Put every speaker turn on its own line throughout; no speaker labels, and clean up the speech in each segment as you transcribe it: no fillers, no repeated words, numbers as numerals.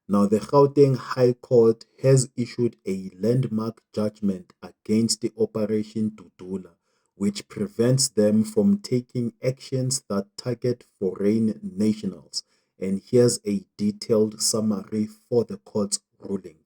Now, the Gauteng High Court has issued a landmark judgment against the Operation Dudula, which prevents them from taking actions that target foreign nationals. And here's a detailed summary for the court's ruling.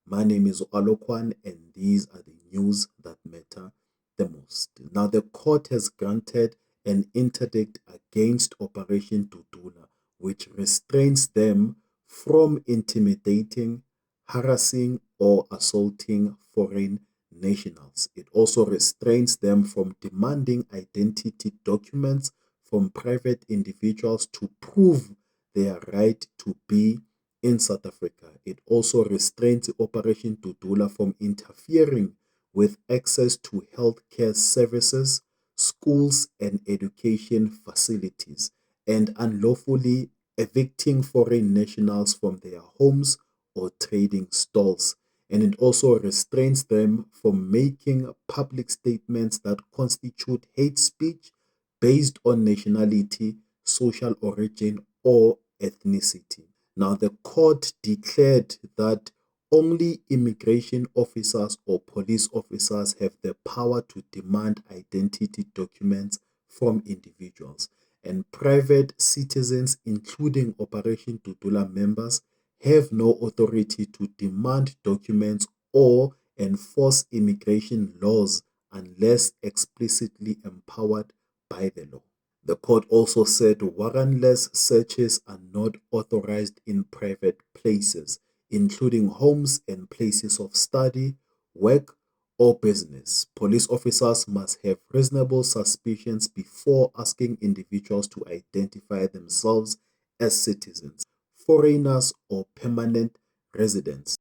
My name is Alokwan, and these are the news that matter the most. Now, the court has granted an interdict against Operation Dudula, which restrains them from intimidating, harassing, or assaulting foreign nationals. It also restrains them from demanding identity documents from private individuals to prove their right to be in South Africa. It also restrains Operation Dudula from interfering with access to healthcare services, schools, and education facilities, and unlawfully evicting foreign nationals from their homes or trading stalls. And it also restrains them from making public statements that constitute hate speech based on nationality, social origin, or ethnicity. Now, the court declared that only immigration officers or police officers have the power to demand identity documents from individuals, and private citizens, including Operation Dudula members, have no authority to demand documents or enforce immigration laws unless explicitly empowered by the law. The court also said warrantless searches are not authorized in private places, including homes and places of study, work, or business. Police officers must have reasonable suspicions before asking individuals to identify themselves as citizens, foreigners, or permanent residents.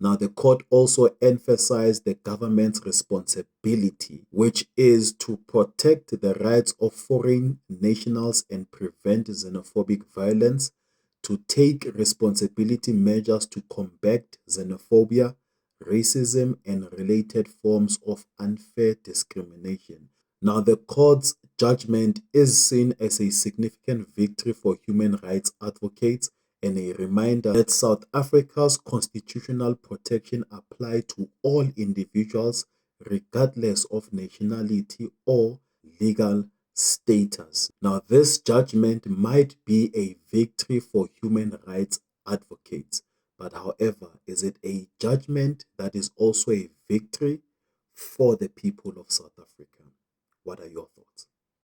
Now, the court also emphasized the government's responsibility, which is to protect the rights of foreign nationals and prevent xenophobic violence, to take responsibility measures to combat xenophobia, racism, and related forms of unfair discrimination. Now, the court's judgment is seen as a significant victory for human rights advocates and a reminder that South Africa's constitutional protection apply to all individuals regardless of nationality or legal status. Now, this judgment might be a victory for human rights advocates, but however, is it a judgment that is also a victory for the people of South Africa? What are your thoughts?